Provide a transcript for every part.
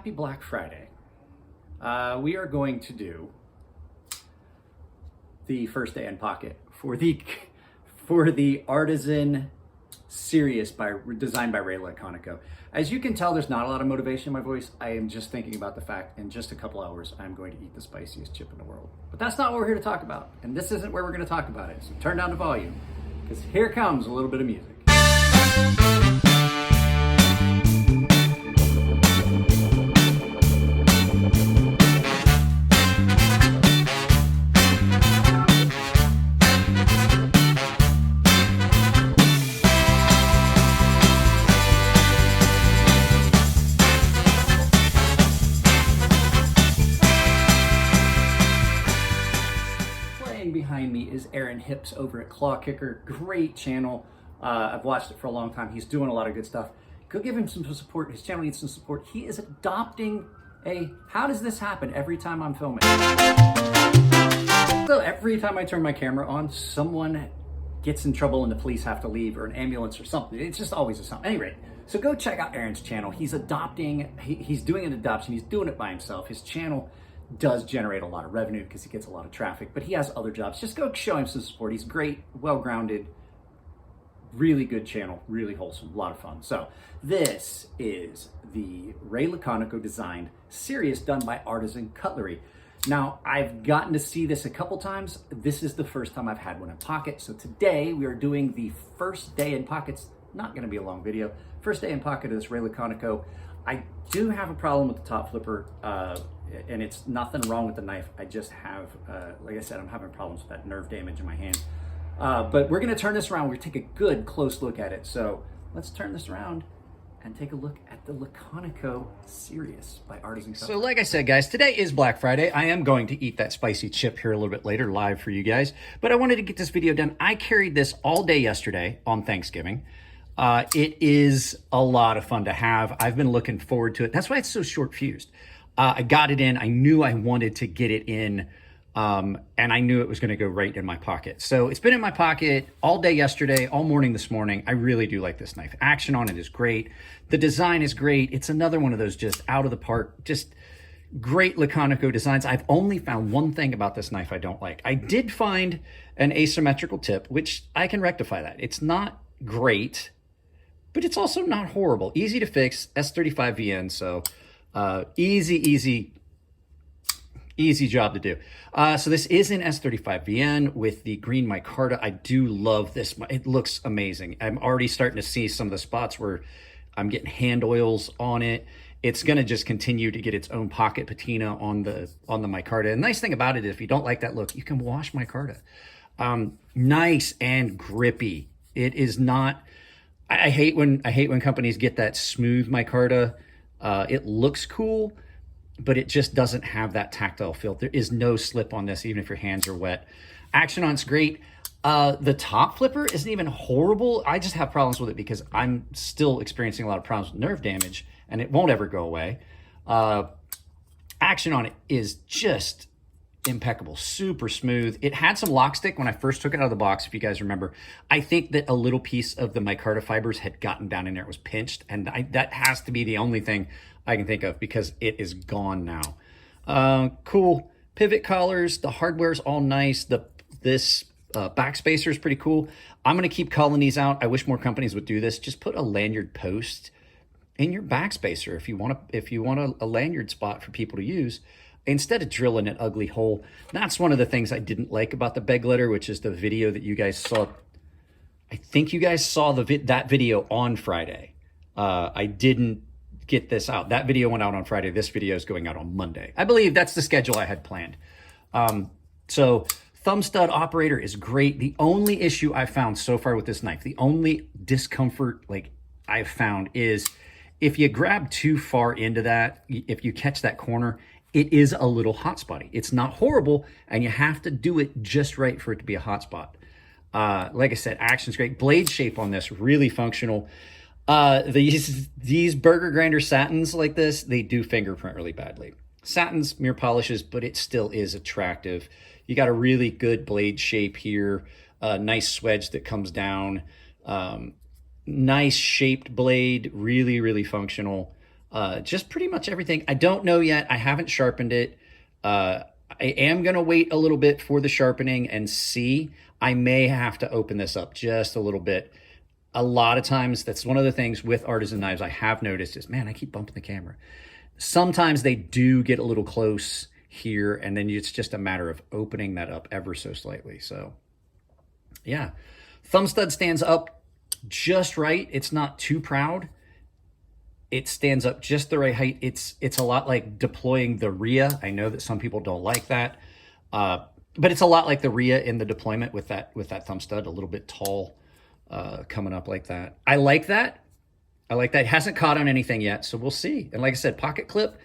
happy Black Friday. We are going to do the first day in pocket for the Artisan Sirius designed by Ray Laconico. As you can tell, there's not a lot of motivation in my voice. I am just thinking about the fact in just a couple hours, I'm going to eat the spiciest chip in the world. But that's not what we're here to talk about. And this isn't where we're going to talk about it. So turn down the volume, because here comes a little bit of music. Behind me is Aaron Hips over at Claw Kicker. Great channel. I've watched it for a long time. He's doing a lot of good stuff. Go give him some support. His channel needs some support. He is adopting how does this happen every time I'm filming? So every time I turn my camera on, someone gets in trouble and the police have to leave, or an ambulance or something. It's just always a something. Anyway, so go check out Aaron's channel. He's adopting, he's doing an adoption. He's doing it by himself. His channel does generate a lot of revenue because he gets a lot of traffic, but he has other jobs. Just go show him some support. He's great, well-grounded, really good channel, really wholesome, a lot of fun. So this is the Ray Laconico designed Sirius done by Artisan Cutlery. Now, I've gotten to see this a couple times. This is the first time I've had one in pocket. So today we are doing the first day in pockets. Not going to be a long video. First day in pocket of this Ray Laconico. I do have a problem with the top flipper, and it's nothing wrong with the knife. I just have, like I said, I'm having problems with that nerve damage in my hand. But we're gonna turn this around. We're gonna take a good close look at it. So let's turn this around and take a look at the Laconico Sirius by Artisan. So like I said, guys, today is Black Friday. I am going to eat that spicy chip here a little bit later, live for you guys. But I wanted to get this video done. I carried this all day yesterday on Thanksgiving. It is a lot of fun to have. I've been looking forward to it. That's why it's so short fused. I got it in. I knew I wanted to get it in, and I knew it was going to go right in my pocket. So it's been in my pocket all day yesterday, all morning this morning. I really do like this knife. Action on it is great. The design is great. It's another one of those just out of the park, just great Laconico designs. I've only found one thing about this knife I don't like. I did find an asymmetrical tip, which I can rectify that. It's not great, but it's also not horrible. Easy to fix, S35VN, so easy job to do. So this is an S35VN with the green micarta. I do love this. It looks amazing. I'm already starting to see some of the spots where I'm getting hand oils on it. It's going to just continue to get its own pocket patina on the micarta. And the nice thing about it is if you don't like that look, you can wash micarta. Nice and grippy. It is not... I hate when companies get that smooth micarta. It looks cool, but it just doesn't have that tactile feel. There is no slip on this, even if your hands are wet. Action on it's great. The top flipper isn't even horrible. I just have problems with it because I'm still experiencing a lot of problems with nerve damage, and it won't ever go away. Action on it is just impeccable, super smooth. It had some lock stick when I first took it out of the box, if you guys remember. I think that a little piece of the micarta fibers had gotten down in there. It was pinched, and that has to be the only thing I can think of because it is gone now. Cool pivot collars. The hardware's all nice. This backspacer is pretty cool. I'm going to keep calling these out. I wish more companies would do this. Just put a lanyard post in your backspacer if you want a lanyard spot for people to use, instead of drilling an ugly hole. That's one of the things I didn't like about the beg letter, which is the video that you guys saw. I think you guys saw that video on Friday. I didn't get this out. That video went out on Friday. This video is going out on Monday. I believe that's the schedule I had planned. So thumb stud operator is great. The only issue I've found so far with this knife, the only discomfort I've found is if you grab too far into that, if you catch that corner, it is a little hot spotty. It's not horrible, and you have to do it just right for it to be a hot spot. Like I said, action's great. Blade shape on this, really functional. These burger grinder satins like this, they do fingerprint really badly. Satins, mirror polishes, but it still is attractive. You got a really good blade shape here. Nice swedge that comes down. Nice shaped blade, really, really functional. just pretty much everything. I don't know yet. I haven't sharpened it. I am going to wait a little bit for the sharpening and see. I may have to open this up just a little bit. A lot of times, that's one of the things with artisan knives I have noticed is, man, I keep bumping the camera. Sometimes they do get a little close here, and then it's just a matter of opening that up ever so slightly. So yeah, thumb stud stands up just right. It's not too proud. It stands up just the right height. It's a lot like deploying the RIA. I know that some people don't like that, but it's a lot like the RIA in the deployment with that thumb stud, a little bit tall, coming up like that. I like that. It hasn't caught on anything yet, so we'll see. And like I said, pocket clip,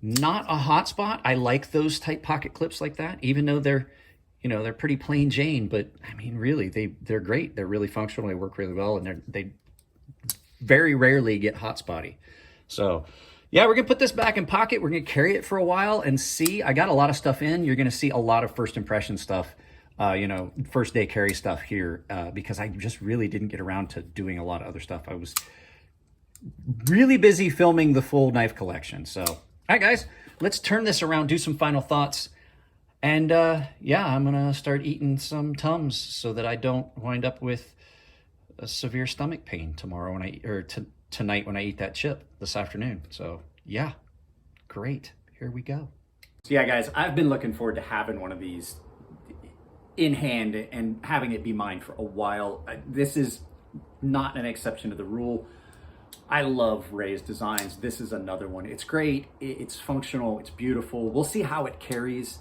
not a hot spot. I like those type pocket clips like that, even though they're pretty plain Jane, but I mean, really, they're great. They're really functional. They work really well, and they very rarely get hot spotty. So yeah, we're gonna put this back in pocket. We're gonna carry it for a while and see. I got a lot of stuff in. You're gonna see a lot of first impression stuff, first day carry stuff here, because I just really didn't get around to doing a lot of other stuff. I was really busy filming the full knife collection. So, all right, guys, let's turn this around, do some final thoughts. And yeah, I'm gonna start eating some Tums so that I don't wind up with a severe stomach pain tomorrow tonight when I eat that chip this afternoon. So yeah, great. Here we go. So yeah, guys, I've been looking forward to having one of these in hand and having it be mine for a while. This is not an exception to the rule. I love Ray's designs. This is another one. It's great. It's functional. It's beautiful. We'll see how it carries.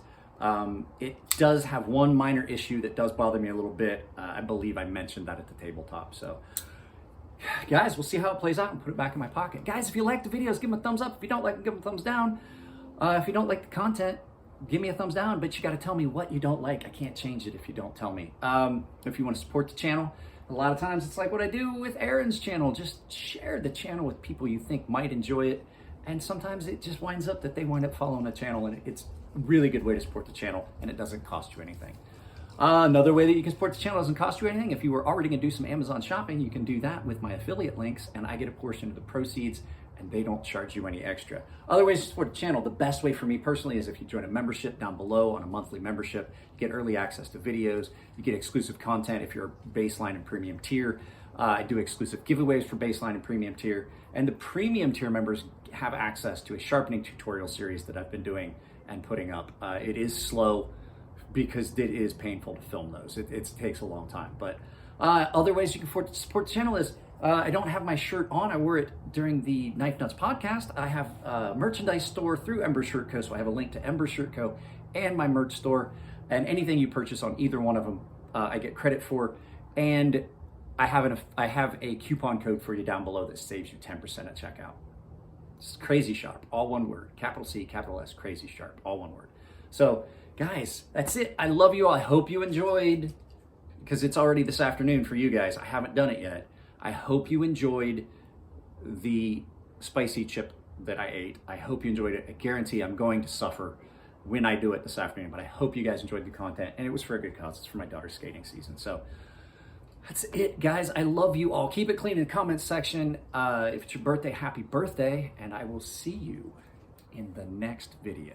It does have one minor issue that does bother me a little bit. I believe I mentioned that at the tabletop. So guys, we'll see how it plays out and put it back in my pocket. Guys, if you like the videos, give them a thumbs up. If you don't like them, give them a thumbs down. If you don't like the content, give me a thumbs down, but you got to tell me what you don't like. I can't change it if you don't tell me. If you want to support the channel, a lot of times it's like what I do with Aaron's channel. Just share the channel with people you think might enjoy it. And sometimes it just winds up that they wind up following the channel, and it's a really good way to support the channel, and it doesn't cost you anything. Another way that you can support the channel doesn't cost you anything. If you were already gonna do some Amazon shopping, you can do that with my affiliate links, and I get a portion of the proceeds, and they don't charge you any extra. Other ways to support the channel, the best way for me personally is if you join a membership down below on a monthly membership. You get early access to videos, you get exclusive content if you're a baseline and premium tier. I do exclusive giveaways for baseline and premium tier, and the premium tier members have access to a sharpening tutorial series that I've been doing and putting up. It is slow because it is painful to film those. It takes a long time. But other ways you can support the channel is, I don't have my shirt on. I wore it during the Knife Nuts podcast. I have a merchandise store through Ember Shirt Co. So I have a link to Ember Shirt Co. and my merch store. And anything you purchase on either one of them, I get credit for. And I have a coupon code for you down below that saves you 10% at checkout. It's CrazySharp, all one word. Capital C, capital S, CrazySharp, all one word. So, guys, that's it. I love you all. I hope you enjoyed, because it's already this afternoon for you guys. I haven't done it yet. I hope you enjoyed the spicy chip that I ate. I hope you enjoyed it. I guarantee I'm going to suffer when I do it this afternoon, but I hope you guys enjoyed the content, and it was for a good cause. It's for my daughter's skating season. So that's it, guys. I love you all. Keep it clean in the comments section. If it's your birthday, happy birthday, and I will see you in the next video.